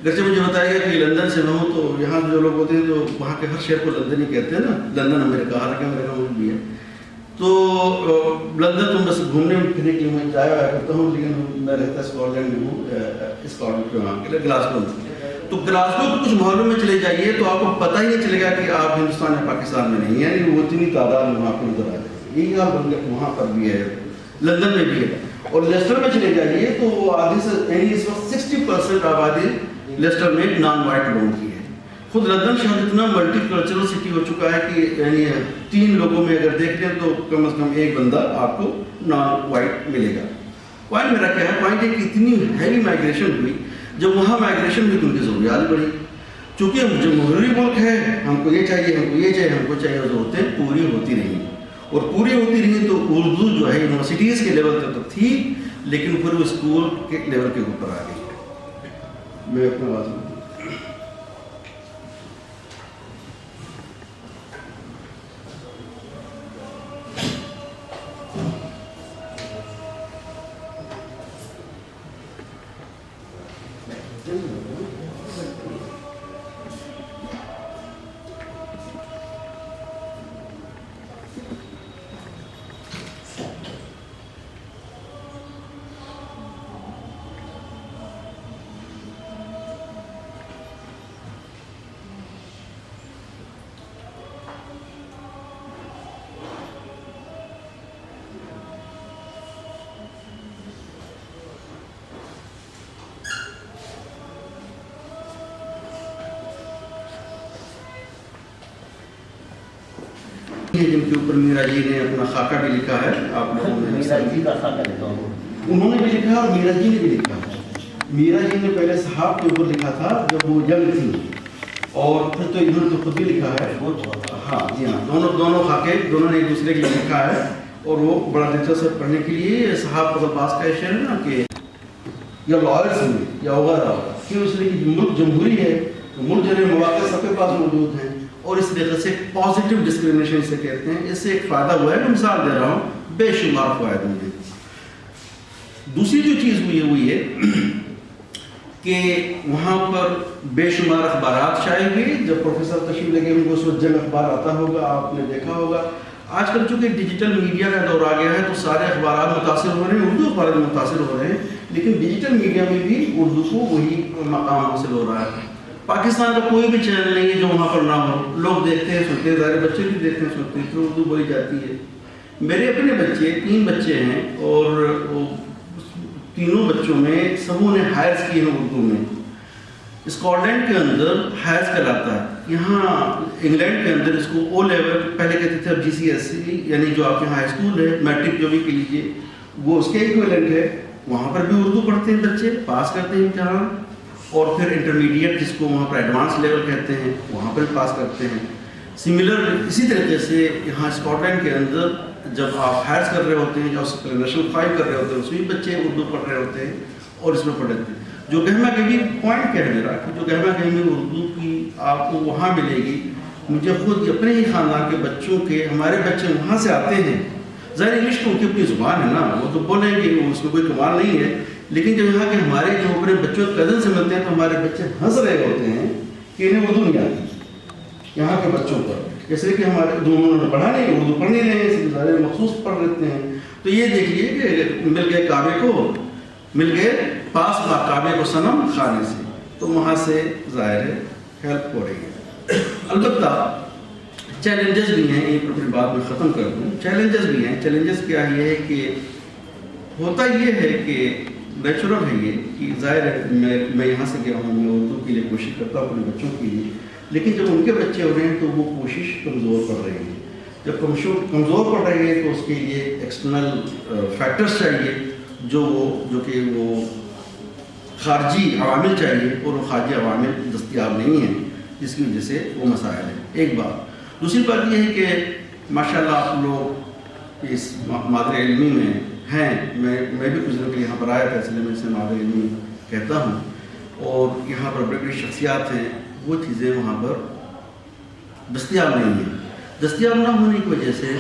گرچہ مجھے بتایا گیا کہ لندن سے میں ہوں، تو یہاں جو لوگ ہوتے ہیں تو وہاں کے ہر شہر کو لندن ہی کہتے ہیں نا، لندن امریکہ، حالانکہ امریکہ ملک بھی ہے۔ تو لندن تو بس گھومنے پھرنے کے لیے میں جایا کرتا ہوں، لیکن میں رہتا اسکاٹ لینڈ میں ہوں، اسکاٹ لینڈ کے وہاں کے گلاسگو میں۔ تو گلاسگو کے کچھ محلوں میں چلے جائیے تو آپ کو پتہ ہی نہیں چلے گا کہ آپ ہندوستان یا پاکستان میں نہیں ہیں، یعنی وہ اتنی تعداد میں وہاں پہ نظر آ جائے گی. یہی حال وہاں پر بھی ہے، لندن میں بھی ہے. اور لیسٹر میں چلے جائیے تو وہ آدھی سے یعنی اس وقت 60% آبادی لیسٹر میں نان وائٹ لوگوں کی ہے. خود لندن شہر اتنا ملٹی کلچرل سٹی ہو چکا ہے کہ یعنی 3 لوگوں میں اگر دیکھ لیں تو کم از کم ایک بندہ آپ کو نان وائٹ ملے گا. پوائنٹ میرا کیا ہے؟ پوائنٹ ہے کہ اتنی ہیوی مائگریشن ہوئی، جب وہاں مائگریشن ہوئی تو ان کی ضروریات بڑھی. چونکہ ہم جمہوری ملک ہے، ہم کو یہ چاہیے، ہم کو یہ چاہیے، ہم کو چاہیے، ضرورتیں پوری ہوتی رہیں. اور پوری ہوتی رہی تو اردو جو ہے یونیورسٹیز کے لیول تک تو تھی، لیکن پھر وہ اسکول کے لیول کے اوپر آ گئی. میں اپنا بات جن کے اوپر میرا جی نے اپنا خاکہ بھی لکھا ہے، آپ لوگوں نے میرا جی کا خاکہ لکھا ہوں، انہوں نے بھی لکھا اور میرا جی نے بھی لکھا. میرا جی نے پہلے صحاب کے اوپر لکھا تھا جب وہ جنگ تھی، اور پھر تو انہوں نے تو خود بھی لکھا ہے. ہاں جی ہاں، دونوں خاکے دونوں نے ایک دوسرے کے لیے لکھا ہے، اور وہ بڑا دلچسپ ہے پڑھنے کے لیے. صحاب فضل عباس کا شعر ہے نا کہ یا لائرس میں یا وغیرہ، کہ اس لیے کہ ملک جمہوری ہے، ملک جو ہے مواقع سب کے پاس موجود ہیں، اور اس طریقے سے پازیٹیو ڈسکریمنیشن سے کہتے ہیں. اس سے ایک فائدہ ہوا ہے، میں مثال دے رہا ہوں، بے شمار فوائد ہوئے. دوسری جو چیز ہوئی ہے وہ یہ کہ وہاں پر بے شمار اخبارات شائع ہوئے. جب پروفیسر تشریف لگے ان کو اس وقت جنگ اخبار آتا ہوگا، آپ نے دیکھا ہوگا. آج کل چونکہ ڈیجیٹل میڈیا کا دور آ گیا ہے تو سارے اخبارات متاثر ہو رہے ہیں، اردو اخبارات متاثر ہو رہے ہیں، لیکن ڈیجیٹل میڈیا میں بھی اردو کو وہی مقام حاصل ہو رہا ہے. پاکستان کا کوئی بھی چینل نہیں ہے جو وہاں پر نہ ہو. لوگ دیکھتے ہیں، سنتے ہیں، ظاہر بچے بھی دیکھتے ہیں، سنتے ہیں، تو اردو بولی جاتی ہے. میرے اپنے بچے 3 بچے ہیں، اور تینوں بچوں میں سبوں نے ہائرس کی ہیں اردو میں. اسکاٹ لینڈ کے اندر ہائرس کہلاتا ہے، یہاں انگلینڈ کے اندر اس کو او لیول پہلے کہتے تھے، اب GCSE یعنی جو آپ کے ہائی اسکول ہے، میٹرک جو بھی کہہ لیجیے، وہ اس کے ایکویلنٹ ہے. وہاں پر بھی اردو پڑھتے ہیں بچے، پاس کرتے ہیں امتحان، اور پھر انٹرمیڈیٹ جس کو وہاں پر ایڈوانس لیول کہتے ہیں وہاں پر پاس کرتے ہیں. سملر اسی طریقے سے یہاں اسکاٹ لینڈ کے اندر جب آپ ہائرس کر رہے ہوتے ہیں، جب نیشنل 5 کر رہے ہوتے ہیں، اس میں بچے اردو پڑھ رہے ہوتے ہیں اور اس میں پڑھتے ہیں. جو گہما گہمی پوائنٹ کیا ہے میرا کہ جو گہما گہمی اردو کی آپ کو وہاں ملے گی. مجھے خود اپنے ہی خاندان کے بچوں کے، ہمارے بچے وہاں سے آتے ہیں، ظاہر انگلش تو ان کی اپنی زبان ہے نا، وہ تو بولیں گے، اس میں کوئی کمال نہیں ہے، لیکن جب یہاں کے ہمارے جو اپنے بچوں کزن سے ملتے ہیں تو ہمارے بچے ہنس رہے ہوتے ہیں کہ انہیں اردو نہیں آتی یہاں کے بچوں پر. جیسے کہ ہمارے دونوں نے پڑھا نہیں، اردو پڑھ نہیں رہے ہیں، ظاہر مخصوص پڑھ لیتے ہیں. تو یہ دیکھیے کہ مل گئے کعبے کو، مل گئے پاس با کعبے کو صنم خانے سے، تو وہاں سے ظاہر ہے ہیلپ ہو رہی ہے. البتہ چیلنجز بھی ہیں، ایک اپنی بات میں ختم کر دوں. چیلنجز بھی ہیں. چیلنجز کیا ہے کہ ہوتا یہ ہے کہ نیچرل ہے یہ کہ ظاہر ہے میں یہاں سے گیا ہوں، میں اردو کے لیے کوشش کرتا ہوں اپنے بچوں کے لیے، لیکن جب ان کے بچے ہو رہے ہیں تو وہ کوشش کمزور پڑ رہی ہے. جب کمزور پڑ رہی ہے تو اس کے لیے ایکسٹرنل فیکٹرز چاہیے جو کہ وہ خارجی عوامل چاہیے، اور وہ خارجی عوامل دستیاب نہیں ہیں، جس کی وجہ سے وہ مسائل ہیں. ایک بات. دوسری بات یہ ہے کہ ماشاءاللہ آپ لوگ اس مادر علمی میں ہیں. میں بھی کچھ دنوں کے لیے یہاں پر آیا تھا، اس لیے میں اسے مادر علمی کہتا ہوں. اور یہاں پر بڑی بڑی شخصیات ہیں، وہ چیزیں وہاں پر دستیاب نہیں ہیں. دستیاب نہ ہونے کی وجہ سے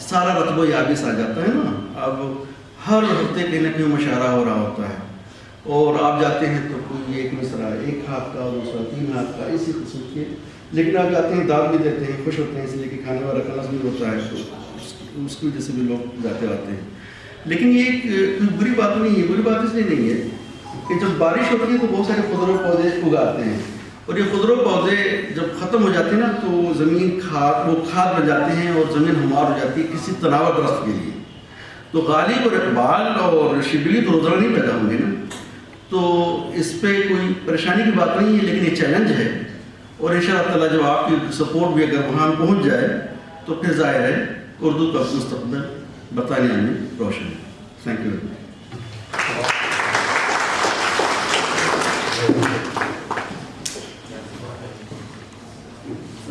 سارا رتبہ یابس آ جاتا ہے نا. اب ہر ہفتے کہیں نہ کہیں مشاعرہ ہو رہا ہوتا ہے، اور آپ جاتے ہیں تو کوئی ایک مصرع 1 ہاتھ کا، دوسرا 3 ہاتھ کا، اسی قسم کے. لیکن آپ جاتے ہیں، داد بھی دیتے ہیں، خوش ہوتے ہیں، اس لیے کہ کھانے والا کا نظم بھی ہوتا ہے، تو اس کی وجہ سے بھی لوگ جاتے آتے ہیں. لیکن یہ ایک بری بات نہیں ہے. بری بات اس لیے نہیں ہے کہ جب بارش ہوتی ہے تو بہت سارے خضر و پودے اگاتے ہیں، اور یہ خضر و پودے جب ختم ہو جاتے ہیں نا تو زمین کھاد بن جاتے ہیں اور زمین ہموار ہو جاتی ہے کسی تناور درخت کے لیے. تو غالب اور اقبال اور شبلی تو روزانہ نہیں پیدا ہوں گے نا، تو اس پہ کوئی پریشانی کی بات نہیں ہے، لیکن یہ چیلنج ہے. اور ان شاء اللہ تعالیٰ جب آپ کی سپورٹ بھی اگر وہاں پہنچ جائے تو پھر ظاہر ہے اردو کا مستقبل برطانیہ میں روشن ہے. Thank you.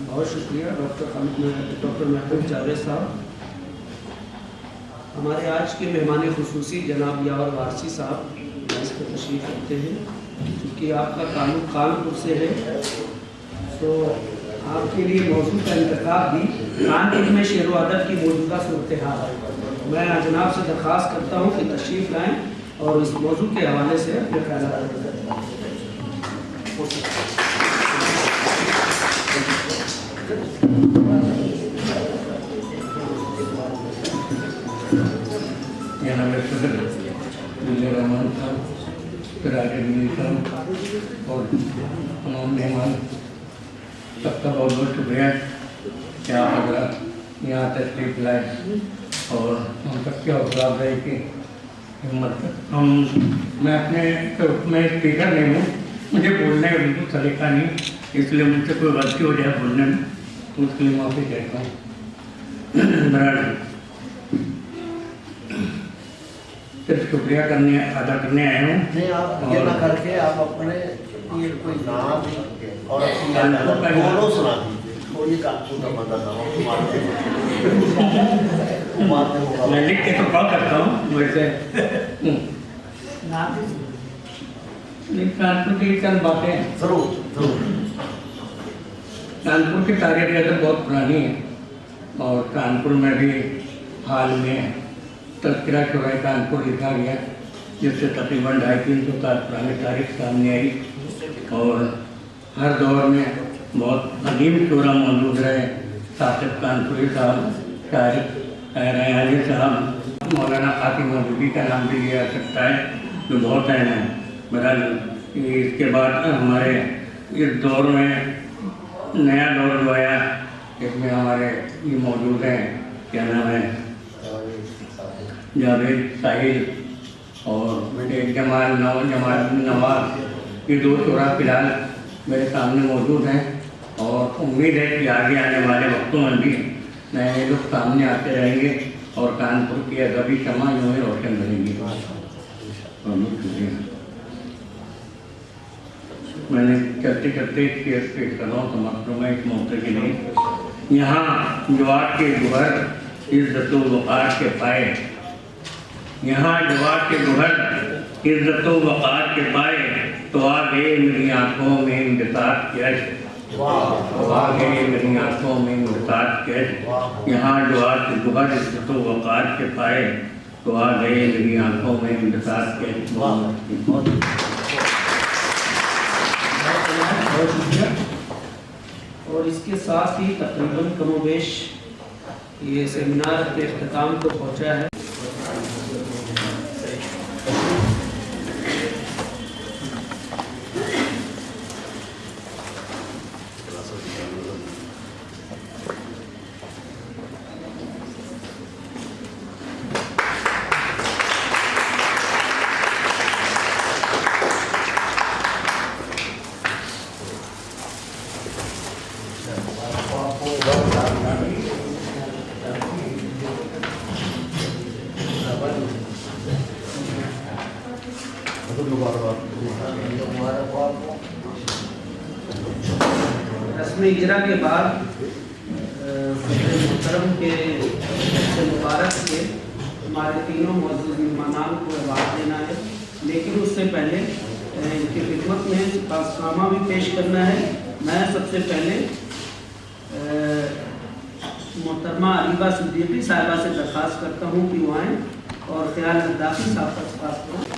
بہت شکریہ ڈاکٹر محبوب جاوید صاحب. ہمارے آج کے مہمان خصوصی جناب یاور وارثی صاحب اس پہ تشریف رکھتے ہیں. کیونکہ آپ کا تعلق کانپور سے ہے تو آپ کے لیے موضوع کا انتخاب بھی کانپور میں شعر و ادب کی موجودہ صورتحال ہے. میں جناب سے درخواست کرتا ہوں کہ تشریف لائیں اور اس موضوع کے حوالے سے اپنے خیالات بتائیں. جناب صدر عبداللہ رحمان صاحب، سراج الدین صاحب اور تمام مہمان، سب کا بہت بہت شکریہ کہ آپ حضرات یہاں تشریف لائے اور ہم سب کی حوصلہ افزائی کی ہمت. میں اسپیکر نہیں ہوں، مجھے بولنے کا بالکل سلیقہ نہیں، اس لیے مجھ سے کوئی غلطی ہو جائے بولنے میں تو اس کے لیے معافی چاہتا ہوں. برابر صرف شکریہ ادا کرنے آئے ہوں. نہیں، آپ یہ نہ کر کے آپ اپنے کوئی نام اور اپنی دونوں سنا دیجیے. کوئی کانپور کا بندہ نہ ہو، میں لکھ کے تو کال کرتا ہوں ویسے. کانپور کی چند باتیں. ضرور ضرور. کانپور کی تاریخ ادب بہت پرانی ہے اور کانپور میں بھی حال میں تذکرہ شورائے کانپور لکھا گیا جس سے تقریباً 250-300 سال پرانی تاریخ سامنے آئی. اور ہر دور میں بہت عظیم شعراء موجود رہے. ثاقب کانپوری صاحب، شارق ریحانی صاحب، مولانا قاسم مودودی کا نام بھی لیا جا سکتا ہے جو بہت اہم ہے. بہرحال اس کے بعد ہمارے اس دور میں نیا دور جو آیا اس میں ہمارے یہ موجود ہیں، کیا نام ہے، جاوید ساحل اور ایک جمال نواز. یہ 2 شعراء فی الحال میرے سامنے موجود ہیں اور امید ہے کہ آگے آنے والے وقتوں میں بھی نئے لوگ سامنے آتے رہیں گے اور کانپور کی ادبی شمع جو ہے روشن بنے گی. میں نے چلتے چلتے شعر پیش کر رہا ہوں سمجھ میں اس موقع کے لیے. یہاں جوار کے گوہر عزت و وقار کے پائے، یہاں جوار کے گوہر عزت و وقار کے پائے، تو آ گئے میری آنکھوں میں انبساط کے اشک، تو آ گئے میری آنکھوں میں انبساط کے اشک. یہاں جوار کے گوہر عزت و وقار کے پائے، تو آ گئے میری آنکھوں میں انبساط کے اشک. بہت شکریہ. اور اس کے ساتھ ہی تقریباً کم و بیش یہ سیمینار اپنے اختتام کو پہنچا ہے. رسم اجرا کے بعد صدر محترم کے مبارک سے ہمارے تینوں معزز مہمانان کو ایوارڈ دینا ہے، لیکن اس سے پہلے ان کی خدمت میں خاصنامہ بھی پیش کرنا ہے. میں سب سے پہلے محترمہ علیبہ صدیقی صاحبہ سے درخواست کرتا ہوں کہ وہ آئیں اور خیال لداخی صاحب کا خاص کریں.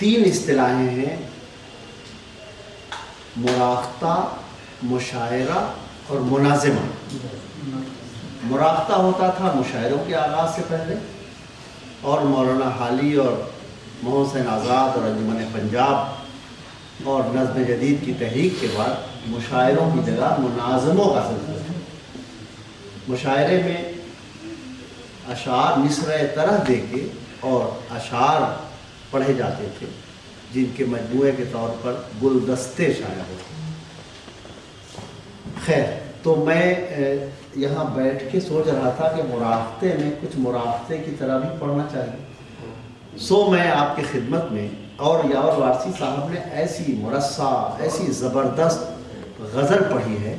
3 اصطلاحیں ہیں: مراقبہ، مشاعرہ اور مناظمہ۔ مراقبہ ہوتا تھا مشاعروں کے آغاز سے پہلے، اور مولانا حالی اور محسن آزاد اور انجمن پنجاب اور نظم جدید کی تحریک کے بعد مشاعروں کی جگہ مناظموں کا سلسلہ ہے۔ مشاعرے میں اشعار مصرع طرح دے کے اور اشعار پڑھے جاتے تھے، جن کے مجموعے کے طور پر گلدستے شائع ہوتے۔ خیر، تو میں یہاں بیٹھ کے سوچ رہا تھا کہ مراقبے میں کچھ مراقبے کی طرح بھی پڑھنا چاہیے، سو میں آپ کی خدمت میں، اور یاور وارثی صاحب نے ایسی مرصع، ایسی زبردست غزل پڑھی ہے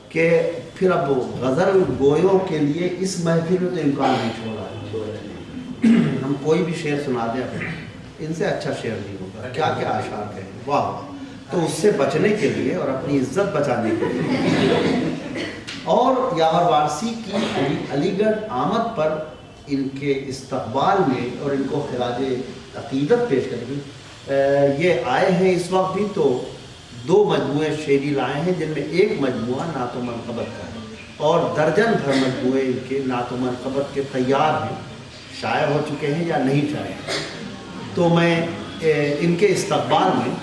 کہ پھر اب غزل گویوں کے لیے اس محفل میں تو امکان نہیں چھوڑا ہے۔ ہم کوئی بھی شعر سنا دیں، ان سے اچھا شعر نہیں ہوگا، کیا کیا اشعار کہیں، واہ واہ۔ تو اس سے بچنے کے لیے اور اپنی عزت بچانے کے لیے اور یاور وارثی کی علی گڑھ آمد پر ان کے استقبال میں اور ان کو خراج عقیدت پیش کرنے یہ آئے ہیں اس وقت بھی، تو 2 مجموعے شعری لائے ہیں، جن میں ایک مجموعہ نعت و منقبت کا ہے، اور درجن بھر مجموعے ان کے نعت و منقبت کے تیار ہیں، شائع ہو چکے ہیں یا نہیں شائع۔ تو میں ان کے استقبال میں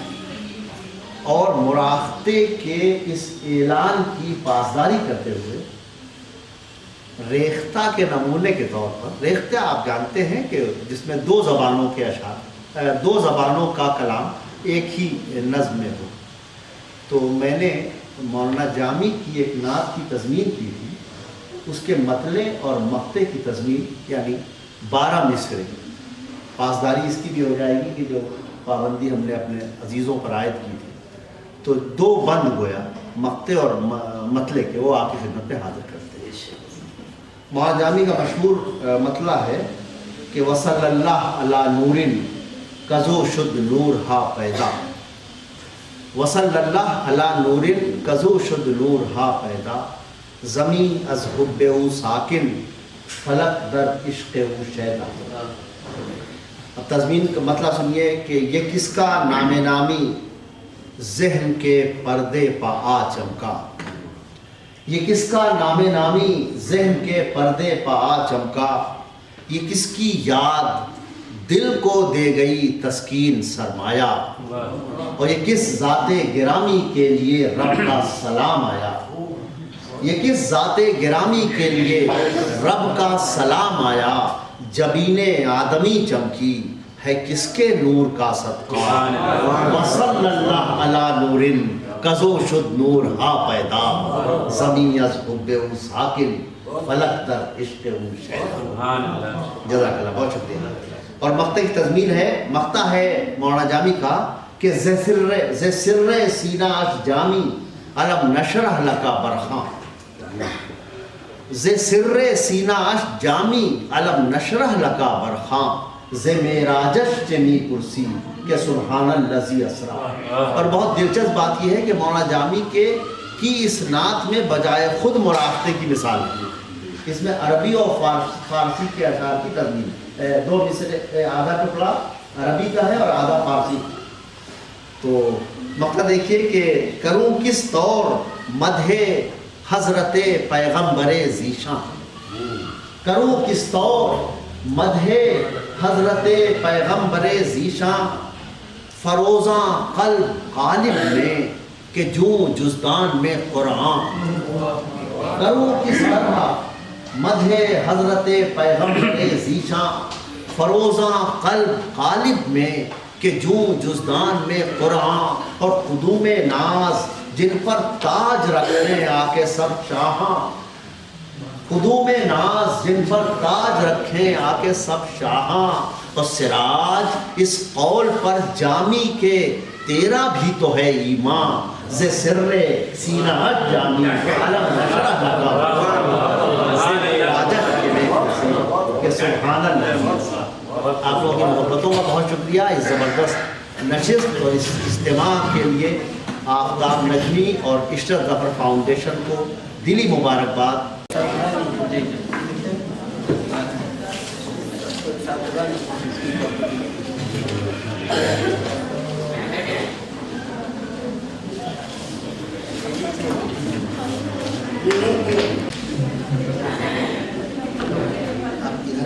اور مراقبے کے اس اعلان کی پاسداری کرتے ہوئے ریختہ کے نمونے کے طور پر، ریختہ آپ جانتے ہیں کہ جس میں 2 زبانوں کے اشعار، 2 زبانوں کا کلام ایک ہی نظم میں ہو، تو میں نے مولانا جامی کی ایک نعت کی تضمین کی تھی، اس کے مطلع اور مقطع کی تضمین، یعنی 12 مصرے۔ پاسداری اس کی بھی ہو جائے گی کہ جو پابندی ہم نے اپنے عزیزوں پر عائد کی تھی، تو 2 بند گویا مقطع اور مطلع کے، وہ آپ کی خدمت میں حاضر کرتے ہیں۔ مولانا جامی کا مشہور مطلع ہے کہ وصلی اللہ علی نور کزو شد نور ہا پیدا، وصلی اللہ علی نور کزو شد نور ہا پیدا، زمین از حب او ساکن فلک در عشق او شیدا۔ اب تضمین کا مطلب سنیے کہ یہ کس کا نام نامی ذہن کے پردے پا آ چمکا، یہ کس کا نام نامی ذہن کے پردے پا آ چمکا، یہ کس کی یاد دل کو دے گئی تسکین سرمایہ، اور یہ کس ذات گرامی کے لیے رب کا سلام آیا، یہ کس ذات گرامی کے لیے رب کا سلام آیا، جبین آدمی چمکی ہے کس کے نور کا صدقہ، وصلی اللہ علی نور کزو شد نور ہا پیدا، زمین از حب او ساکن فلک در عشق او شیدا۔ جزاک اللہ، بہت شکریہ۔ اور مقطع کی تضمین ہے، مقطع ہے مولانا جامی کا کہ ز سر سینہ اش جامی علم نشرح لکا برخاں، ز سر سینہ اش جامی علم نشرح لکا برخاں، ز معراجش چنی کرسی کہ سبحان الذی اسرا۔ اور بہت دلچسپ بات یہ ہے کہ مولانا جامی کی اس نعت میں بجائے خود مراقبے کی مثال ہے، اس میں عربی اور فارسی کے اشعار کی تضمین، 2 مصرے، آدھا ٹکڑا عربی کا ہے اور آدھا فارسی۔ تو مقطع دیکھیے کہ کروں کس طور مدح حضرت پیغمبر ذیشان، کروں کس طور مدح حضرت پیغمبر ذیشان، فروزاں قلب غالب میں کہ جوں جزدان میں قرآن، کروں کس طرح مدح حضرت پیغمبر ذیشان، فروزاں قلب غالب میں کہ جوں جزدان میں قرآن، اور قدوم ناز جن پر تاج رکھیں آ کے سب شاہاں، قدوم ناز جن پر تاج رکھیں آ کے سب شاہاں، اور سراج اس قول پر جامی کے تیرا بھی تو ہے ایمان، ز سر سینہ جامی علم نشرح کہ سبحان اللہ۔ آپ لوگوں کی محبتوں کا بہت شکریہ، اس زبردست نشست اور اس اجتماع کے لیے آفتاب نجمی اور اشرف ظفر فاؤنڈیشن کو دلی مبارکباد۔ جی